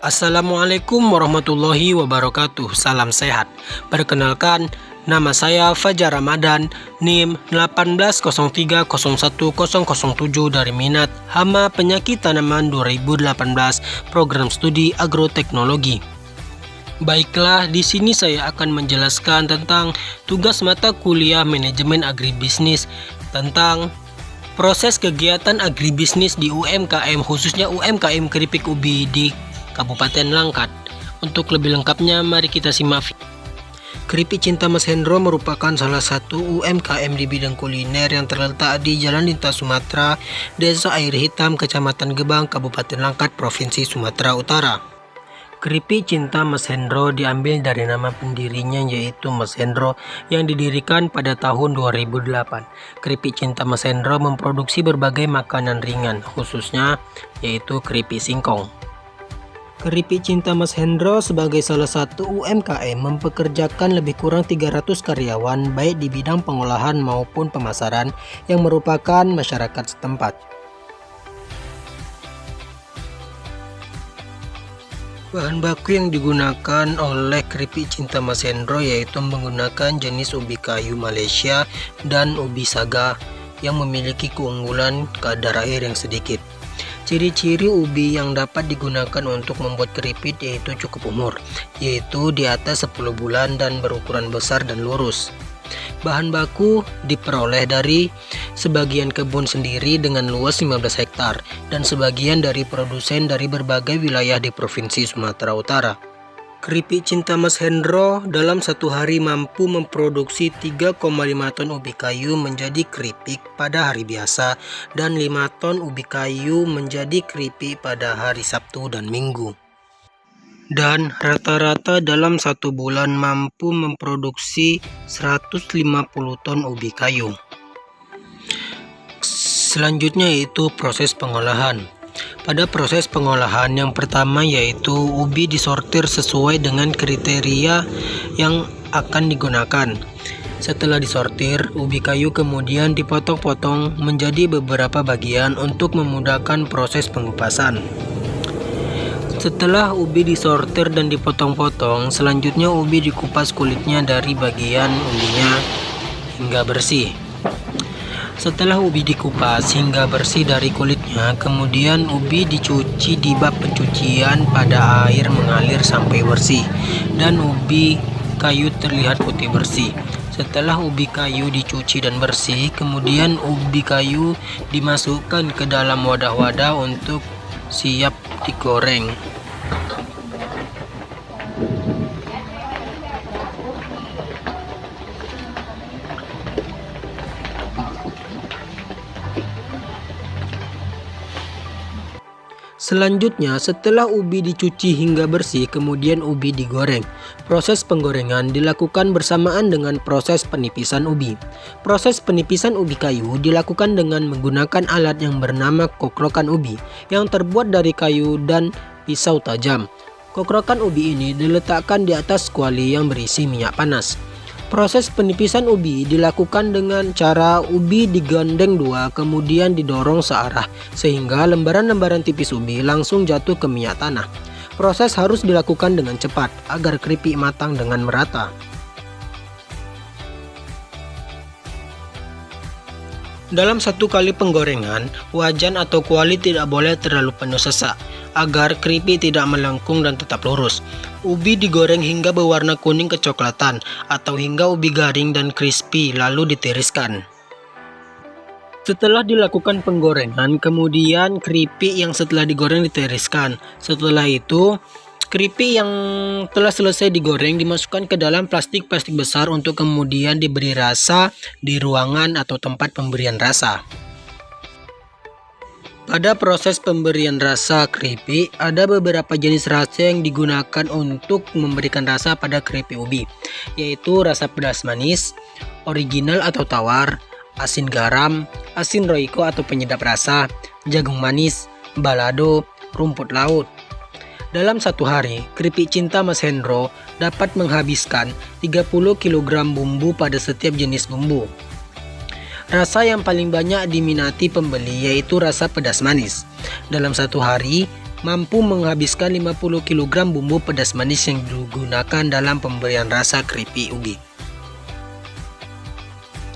Assalamualaikum warahmatullahi wabarakatuh. Salam sehat. Perkenalkan, nama saya Fajar Ramadan, NIM 1803010007 dari minat Hama Penyakit Tanaman 2018, Program Studi Agroteknologi. Baiklah, di sini saya akan menjelaskan tentang tugas mata kuliah Manajemen Agribisnis tentang proses kegiatan agribisnis di UMKM, khususnya UMKM keripik ubi di Kabupaten Langkat. Untuk lebih lengkapnya, mari kita simak. Keripik Cinta Mas Hendro merupakan salah satu UMKM di bidang kuliner yang terletak di Jalan Lintas Sumatera, Desa Air Hitam, Kecamatan Gebang, Kabupaten Langkat, Provinsi Sumatera Utara. Keripik Cinta Mas Hendro diambil dari nama pendirinya, yaitu Mas Hendro, yang didirikan pada tahun 2008. Keripik Cinta Mas Hendro memproduksi berbagai makanan ringan, khususnya yaitu keripik singkong. Keripik Cinta Mas Hendro sebagai salah satu UMKM mempekerjakan lebih kurang 300 karyawan, baik di bidang pengolahan maupun pemasaran, yang merupakan masyarakat setempat. Bahan baku yang digunakan oleh keripik Cinta Mas Hendro yaitu menggunakan jenis ubi kayu Malaysia dan ubi saga yang memiliki keunggulan kadar air yang sedikit. Ciri-ciri ubi yang dapat digunakan untuk membuat keripik yaitu cukup umur, yaitu di atas 10 bulan dan berukuran besar dan lurus. Bahan baku diperoleh dari sebagian kebun sendiri dengan luas 15 hektar dan sebagian dari produsen dari berbagai wilayah di Provinsi Sumatera Utara. Keripik Cinta Mas Hendro dalam satu hari mampu memproduksi 3,5 ton ubi kayu menjadi keripik pada hari biasa dan 5 ton ubi kayu menjadi keripik pada hari Sabtu dan Minggu. Dan rata-rata dalam satu bulan mampu memproduksi 150 ton ubi kayu. Selanjutnya yaitu proses pengolahan. Pada proses pengolahan yang pertama yaitu ubi disortir sesuai dengan kriteria yang akan digunakan. Setelah disortir, ubi kayu kemudian dipotong-potong menjadi beberapa bagian untuk memudahkan proses pengupasan. Setelah ubi disortir dan dipotong-potong, selanjutnya ubi dikupas kulitnya dari bagian ubinya hingga bersih. Setelah ubi dikupas hingga bersih dari kulitnya, kemudian ubi dicuci di bak pencucian pada air mengalir sampai bersih dan ubi kayu terlihat putih bersih. Setelah ubi kayu dicuci dan bersih, kemudian ubi kayu dimasukkan ke dalam wadah-wadah untuk siap digoreng. Selanjutnya, setelah ubi dicuci hingga bersih, kemudian ubi digoreng. Proses penggorengan dilakukan bersamaan dengan proses penipisan ubi. Proses penipisan ubi kayu dilakukan dengan menggunakan alat yang bernama kokrokan ubi, yang terbuat dari kayu dan pisau tajam. Kokrokan ubi ini diletakkan di atas kuali yang berisi minyak panas. Proses penipisan ubi dilakukan dengan cara ubi digandeng dua kemudian didorong searah sehingga lembaran-lembaran tipis ubi langsung jatuh ke minyak tanah. Proses harus dilakukan dengan cepat agar keripik matang dengan merata. Dalam satu kali penggorengan, wajan atau kuali tidak boleh terlalu penuh sesak agar keripik tidak melengkung dan tetap lurus. Ubi digoreng hingga berwarna kuning kecoklatan atau hingga ubi garing dan crispy lalu ditiriskan. Setelah dilakukan penggorengan, kemudian keripik yang setelah digoreng ditiriskan. Setelah itu, keripik yang telah selesai digoreng dimasukkan ke dalam plastik besar untuk kemudian diberi rasa di ruangan atau tempat pemberian rasa. Pada proses pemberian rasa keripik, ada beberapa jenis rasa yang digunakan untuk memberikan rasa pada keripik ubi, yaitu rasa pedas manis, original atau tawar, asin garam, asin roiko atau penyedap rasa, jagung manis, balado, rumput laut. Dalam satu hari, keripik Cinta Mas Hendro dapat menghabiskan 30 kg bumbu pada setiap jenis bumbu. Rasa yang paling banyak diminati pembeli yaitu rasa pedas manis. Dalam satu hari, mampu menghabiskan 50 kg bumbu pedas manis yang digunakan dalam pemberian rasa keripik ubi.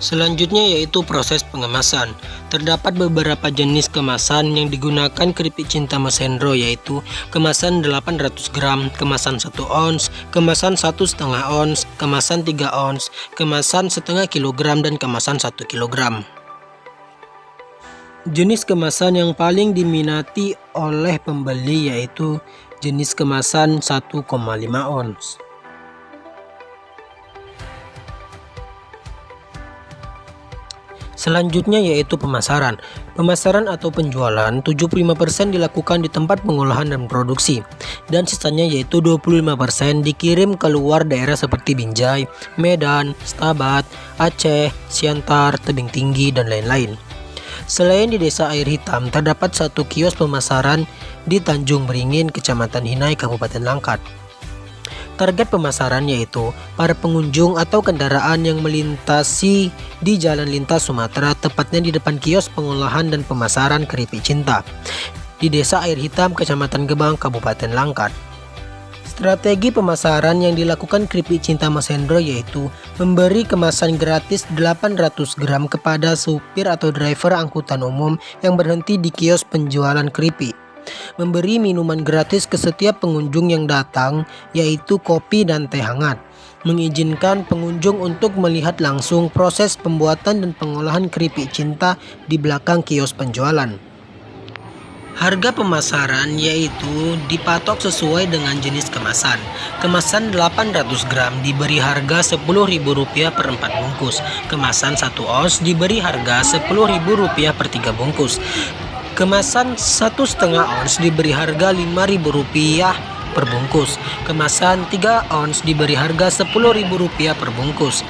Selanjutnya yaitu proses pengemasan. Terdapat beberapa jenis kemasan yang digunakan keripik cinta Mas Hendro, yaitu kemasan 800 gram, kemasan 1 ons, kemasan 1,5 ons, kemasan 3 ons, kemasan setengah kilogram, dan kemasan 1 kilogram. Jenis kemasan yang paling diminati oleh pembeli yaitu jenis kemasan 1,5 ons. Selanjutnya yaitu pemasaran. Pemasaran atau penjualan 75% dilakukan di tempat pengolahan dan produksi, dan sisanya yaitu 25% dikirim ke luar daerah seperti Binjai, Medan, Stabat, Aceh, Siantar, Tebing Tinggi, dan lain-lain. Selain di Desa Air Hitam, terdapat satu kios pemasaran di Tanjung Beringin, Kecamatan Hinai, Kabupaten Langkat. Target pemasaran yaitu para pengunjung atau kendaraan yang melintasi di jalan lintas Sumatera, tepatnya di depan kios pengolahan dan pemasaran keripik cinta di Desa Air Hitam, Kecamatan Gebang, Kabupaten Langkat. Strategi pemasaran yang dilakukan keripik cinta Mas Hendro yaitu memberi kemasan gratis 800 gram kepada supir atau driver angkutan umum yang berhenti di kios penjualan keripik. Memberi minuman gratis ke setiap pengunjung yang datang, yaitu kopi dan teh hangat. Mengizinkan pengunjung untuk melihat langsung proses pembuatan dan pengolahan keripik cinta di belakang kios penjualan. Harga pemasaran yaitu dipatok sesuai dengan jenis kemasan. Kemasan 800 gram diberi harga Rp10.000 per 4 bungkus. Kemasan 1 ons diberi harga Rp10.000 per 3 bungkus. Kemasan 1,5 ons diberi harga Rp5.000 per bungkus. Kemasan 3 ons diberi harga Rp10.000 per bungkus.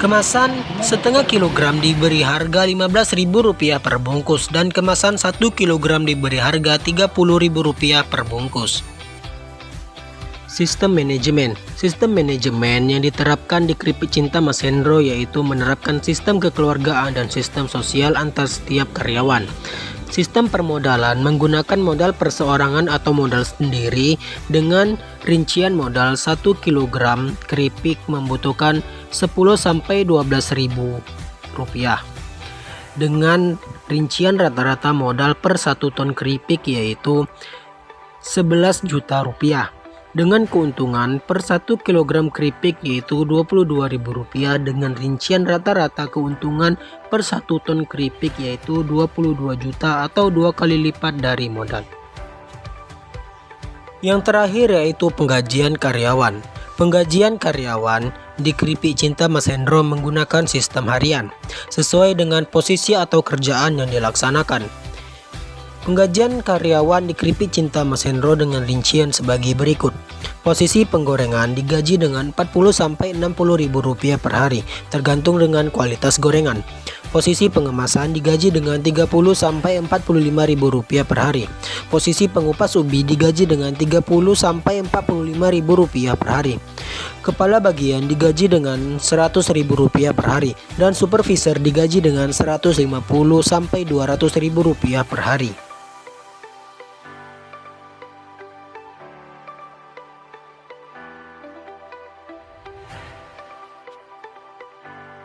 Kemasan setengah kilogram diberi harga Rp15.000 per bungkus, dan kemasan 1 kilogram diberi harga Rp30.000 per bungkus. Sistem manajemen. Sistem manajemen yang diterapkan di keripik cinta Mas Hendro yaitu menerapkan sistem kekeluargaan dan sistem sosial antar setiap karyawan. Sistem permodalan menggunakan modal perseorangan atau modal sendiri dengan rincian modal 1 kg keripik membutuhkan Rp10.000–12.000 dengan rincian rata-rata modal per 1 ton keripik yaitu Rp11 juta. Dengan keuntungan per 1 kg keripik yaitu Rp22.000 dengan rincian rata-rata keuntungan per 1 ton keripik yaitu 22 juta atau 2 kali lipat dari modal. Yang terakhir yaitu penggajian karyawan. Penggajian karyawan di keripik cinta Mas Hendro menggunakan sistem harian sesuai dengan posisi atau kerjaan yang dilaksanakan. Penggajian karyawan di keripik cinta Mas Hendro dengan rincian sebagai berikut. Posisi penggorengan digaji dengan Rp40.000–60.000 per hari, tergantung dengan kualitas gorengan. Posisi pengemasan digaji dengan Rp30.000–45.000 per hari. Posisi pengupas ubi digaji dengan Rp30.000–45.000 per hari. Kepala bagian digaji dengan Rp100.000 per hari, dan supervisor digaji dengan Rp150.000–200.000 per hari.